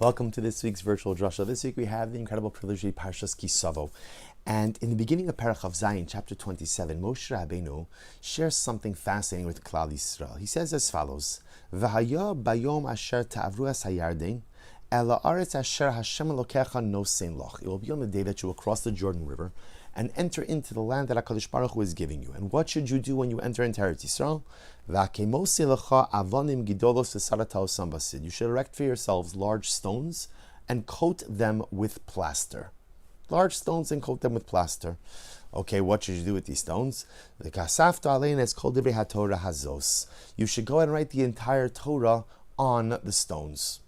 Welcome to this week's virtual Drasha. This week we have the incredible privilege of Parshas Savo. And in the beginning of Perach of Zayin, chapter 27, Moshe Rabbeinu shares something fascinating with Klal Yisrael. He says as follows, V'haya bayom asher ta'avru es hayarden, ela aretz asher Hashem Elokecha nosein loch. It will be on the day that you will cross the Jordan River and enter into the land that HaKadosh Baruch Hu is giving you. And what should you do when you enter into Eretz Yisrael? You should erect for yourselves large stones and coat them with plaster. Large stones and coat them with plaster. Okay, what should you do with these stones? You should go and write the entire Torah on the stones.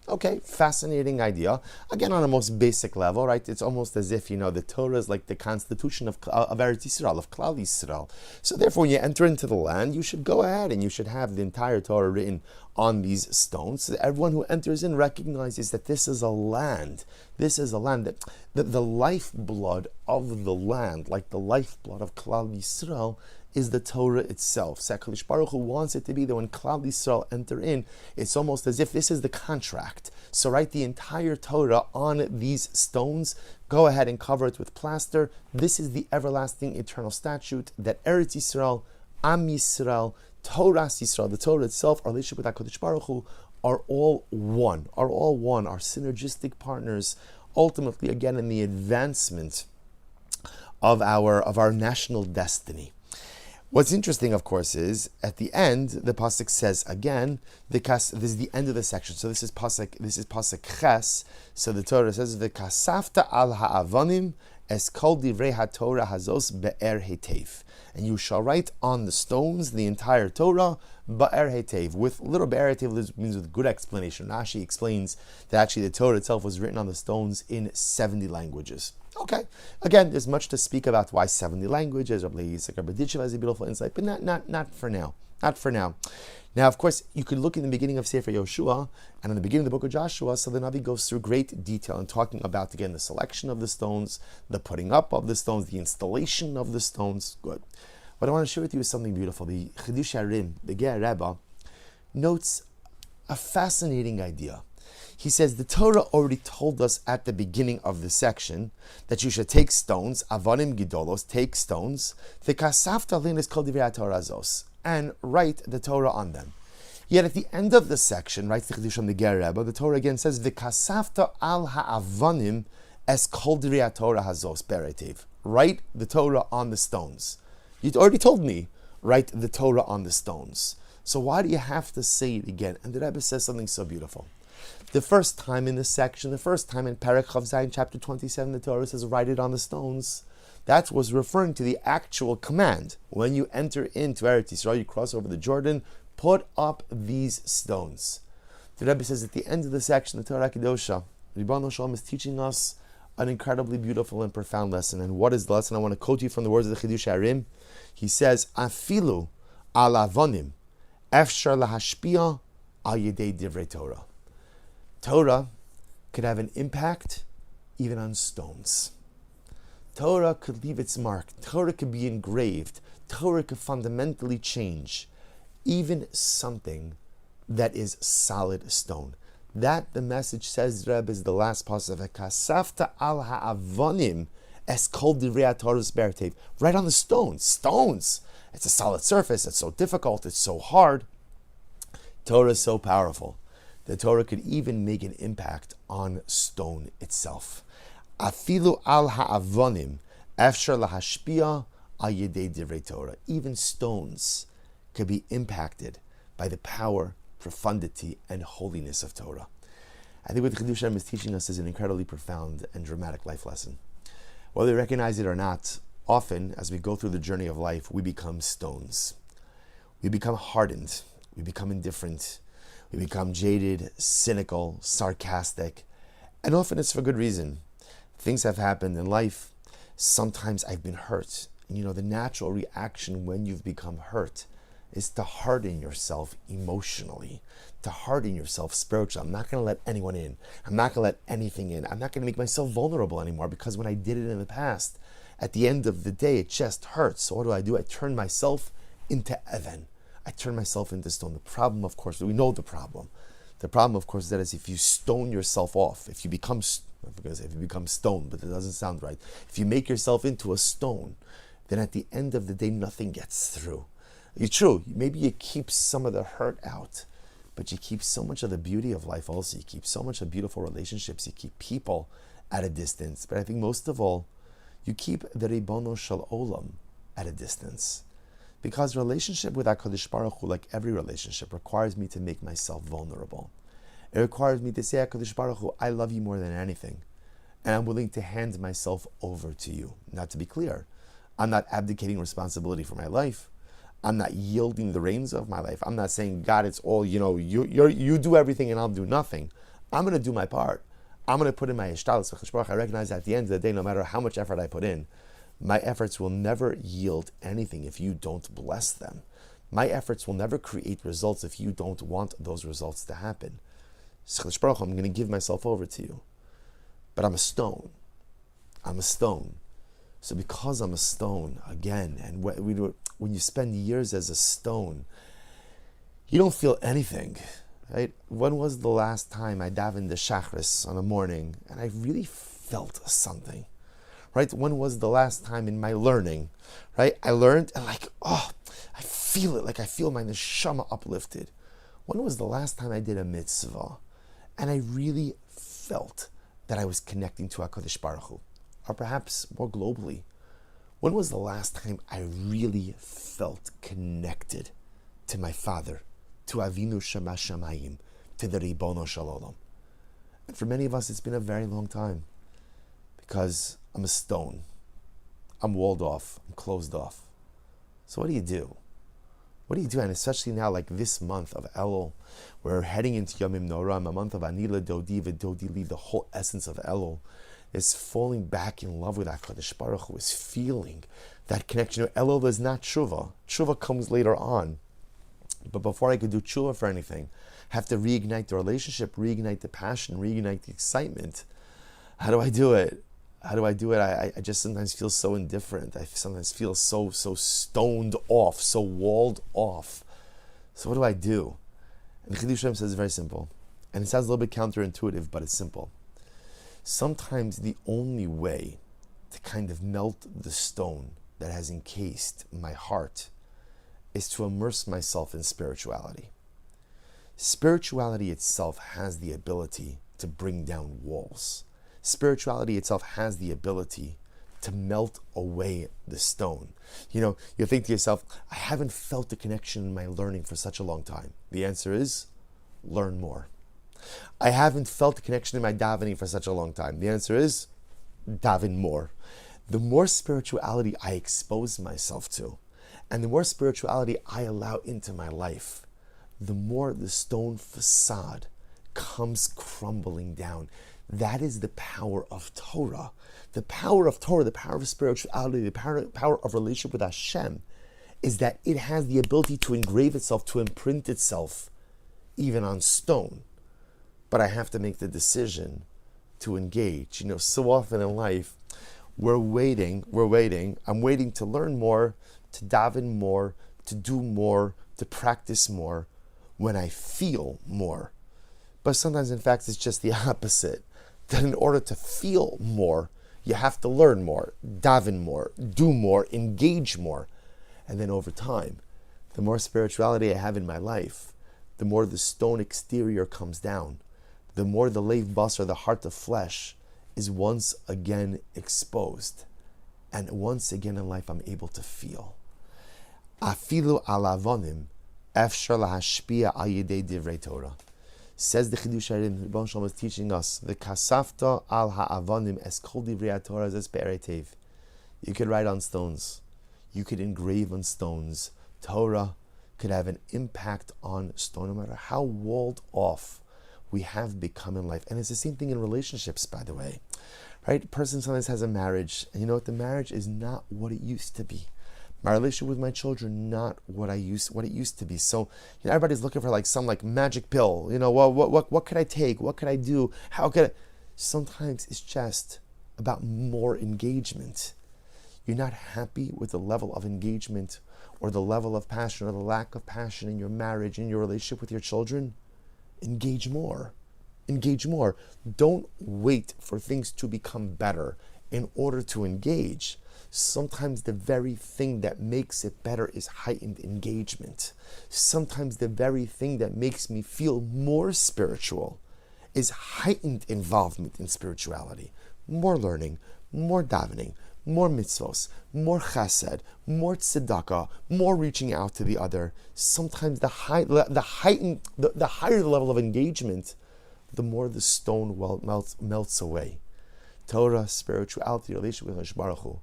Okay, fascinating idea. Again, on a most basic level, right? It's almost as if, the Torah is like the constitution of Eretz Yisrael, of Klal Yisrael. So therefore, when you enter into the land, you should go ahead and you should have the entire Torah written on these stones. So that everyone who enters in recognizes that this is a land. This is a land that the lifeblood of the land, like the lifeblood of Klal Yisrael, is the Torah itself. HaKadosh Baruch Hu wants it to be that when Klal Yisrael enter in, it's almost as if this is the contract. So write the entire Torah on these stones, go ahead and cover it with plaster. This is the everlasting eternal statute that Eretz Yisrael, Am Yisrael, Torah Yisrael, the Torah itself, our relationship with HaKadosh Baruch Hu, are all one, are synergistic partners, ultimately again in the advancement of our national destiny. What's interesting, of course, is at the end the pasuk says again. This is the end of the section. So this is pasuk ches. So the Torah says v'kasafta al ha'avonim es kol divrei haTorah hazos be'er hetev, and you shall write on the stones the entire Torah be'er hetev. With little be'er hetev means with good explanation. Rashi explains that actually the Torah itself was written on the stones in 70 languages. Okay, again, there's much to speak about why 70 languages. Rabbi Yitzchak Berditchev has a beautiful insight, but not for now. Not for now. Now, of course, you could look in the beginning of Sefer Yoshua and in the beginning of the book of Joshua. So the Navi goes through great detail in talking about again the selection of the stones, the putting up of the stones, the installation of the stones. Good. What I want to share with you is something beautiful. The Chidush Harim, the Ger Rebbe, notes a fascinating idea. He says the Torah already told us at the beginning of the section that you should take stones, avonim gidolos, take stones, v'kasafta lein es kol divrei haTorah hazos, and write the Torah on them. Yet at the end of the section, writes the Chidush on the Ger Rebbe, the Torah again says v'kasafta al ha'avonim es kol divrei haTorah hazos beretiv. Write the Torah on the stones. You already told me, write the Torah on the stones. So why do you have to say it again? And the Rebbe says something so beautiful. The first time in this section, the first time in Perach of Zayin, chapter 27, the Torah says, write it on the stones. That was referring to the actual command. When you enter into Eretz Yisrael, you cross over the Jordan, put up these stones. The Rebbe says at the end of the section, the Torah Kedosha, Ribbon Shalom is teaching us an incredibly beautiful and profound lesson. And what is the lesson? I want to quote you from the words of the Chidush Harim. He says, Afilu al avonim efshar lahashpia al yedei divrei Torah. Torah could have an impact even on stones. Torah could leave its mark. Torah could be engraved. Torah could fundamentally change even something that is solid stone. That, the message says, Reb, is the last pasuk. Kasafta al ha'avonim es kol divrei haTorah be'er. Right on the stones. Stones. It's a solid surface. It's so difficult. It's so hard. Torah is so powerful. The Torah could even make an impact on stone itself. Afilu al ha'avonim efshar lahashpia al yedei divrei Torah. Even stones could be impacted by the power, profundity, and holiness of Torah. I think what the Chidush Harim is teaching us is an incredibly profound and dramatic life lesson. Whether we recognize it or not, often as we go through the journey of life, we become stones. We become hardened. We become indifferent. We become jaded, cynical, sarcastic, and often it's for good reason. Things have happened in life. Sometimes I've been hurt. And the natural reaction when you've become hurt is to harden yourself emotionally, to harden yourself spiritually. I'm not going to let anyone in. I'm not going to let anything in. I'm not going to make myself vulnerable anymore because when I did it in the past, at the end of the day, it just hurts. So what do? I turn myself into Evan. I turn myself into stone. The problem, of course, we know the problem. The problem, of course, is that if you stone yourself off, if you become, I'm going to say if you become stone, but it doesn't sound right. If you make yourself into a stone, then at the end of the day, nothing gets through. It's true, maybe you keep some of the hurt out, but you keep so much of the beauty of life also. You keep so much of beautiful relationships. You keep people at a distance. But I think most of all, you keep the Ribono Shel Olam at a distance. Because relationship with HaKadosh Baruch Hu, like every relationship, requires me to make myself vulnerable. It requires me to say, HaKadosh Baruch Hu, I love you more than anything. And I'm willing to hand myself over to you. Now, to be clear, I'm not abdicating responsibility for my life. I'm not yielding the reins of my life. I'm not saying, God, it's all, you do everything and I'll do nothing. I'm going to do my part. I'm going to put in my ishtalos. I recognize at the end of the day, no matter how much effort I put in, my efforts will never yield anything if you don't bless them. My efforts will never create results if you don't want those results to happen. I'm going to give myself over to you. But I'm a stone. I'm a stone. So because I'm a stone, again, and when you spend years as a stone, you don't feel anything, right? When was the last time I davened the Shachris on a morning and I really felt something, right? When was the last time in my learning, right? I learned and I feel it, like I feel my neshama uplifted. When was the last time I did a mitzvah and I really felt that I was connecting to HaKadosh Baruch Hu? Or perhaps more globally, when was the last time I really felt connected to my Father, to Avinu Shema Shamayim, to the Ribono Shel Olam? And for many of us, it's been a very long time, because I'm a stone. I'm walled off. I'm closed off. So what do you do? What do you do? And especially now, like this month of Elul, we're heading into Yomim Noram, a month of Anila Dodi V'Dodi, the whole essence of Elul is falling back in love with HaKadosh Baruch Hu, is feeling that connection. Elul is not tshuva. Tshuva comes later on. But before I could do tshuva for anything, I have to reignite the relationship, reignite the passion, reignite the excitement. How do I do it? How do I do it? I just sometimes feel so indifferent. I sometimes feel so stoned off, so walled off. So what do I do? And the Chiddush Hashem says it's very simple. And it sounds a little bit counterintuitive, but it's simple. Sometimes the only way to kind of melt the stone that has encased my heart is to immerse myself in spirituality. Spirituality itself has the ability to bring down walls. Spirituality itself has the ability to melt away the stone. You think to yourself, I haven't felt the connection in my learning for such a long time. The answer is, learn more. I haven't felt the connection in my davening for such a long time. The answer is, daven more. The more spirituality I expose myself to, and the more spirituality I allow into my life, the more the stone facade comes crumbling down. That is the power of Torah. The power of Torah, the power of spirituality, the power of relationship with Hashem, is that it has the ability to engrave itself, to imprint itself, even on stone. But I have to make the decision to engage. So often in life, we're waiting. I'm waiting to learn more, to daven more, to do more, to practice more, when I feel more. But sometimes, in fact, it's just the opposite. That in order to feel more, you have to learn more, daven more, do more, engage more. And then over time, the more spirituality I have in my life, the more the stone exterior comes down, the more the leiv basar, the heart of flesh, is once again exposed. And once again in life, I'm able to feel. Afilu al avonim, efshar lahashpia al yedei divrei Torah. Says the Chiddush Harim, the Rebbe Shalom is teaching us, the kasafta al ha'avonim es kol divrei Torah zes be'eretev. You could write on stones. You could engrave on stones. Torah could have an impact on stone, no matter how walled off we have become in life. And it's the same thing in relationships, by the way. Right? A person sometimes has a marriage, and the marriage is not what it used to be. My relationship with my children, not what it used to be. So, everybody's looking for some magic pill. What could I take? What could I do? How could I? Sometimes it's just about more engagement. You're not happy with the level of engagement or the level of passion or the lack of passion in your marriage, in your relationship with your children. Engage more. Engage more. Don't wait for things to become better in order to engage. Sometimes the very thing that makes it better is heightened engagement. Sometimes the very thing that makes me feel more spiritual is heightened involvement in spirituality. More learning, more davening, more mitzvos, more chesed, more tzedakah, more reaching out to the other. Sometimes the higher the level of engagement, the more the stone melts away. Torah, spirituality, relationship with Hakadosh Baruch Hu,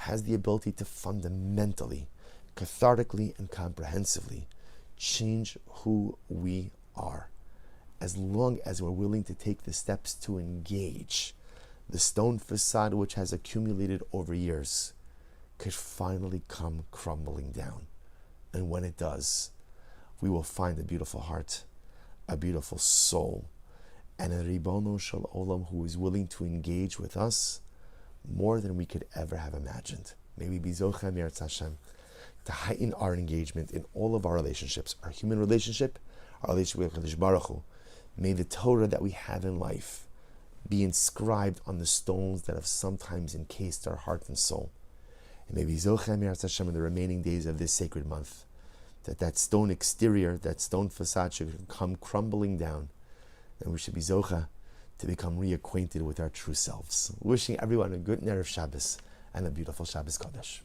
has the ability to fundamentally, cathartically, and comprehensively change who we are. As long as we're willing to take the steps to engage, the stone facade which has accumulated over years could finally come crumbling down. And when it does, we will find a beautiful heart, a beautiful soul, and a Ribono Shel Olam who is willing to engage with us more than we could ever have imagined. May we be Zocha Me'eretz Hashem to heighten our engagement in all of our relationships, our human relationship, our relationship with Hakadosh Baruch Hu. May the Torah that we have in life be inscribed on the stones that have sometimes encased our heart and soul. And may we Zocha Me'eretz Hashem in the remaining days of this sacred month, that stone exterior, that stone facade should come crumbling down, and we should be Zocha to become reacquainted with our true selves. Wishing everyone a good Erev Shabbos and a beautiful Shabbos Kodesh.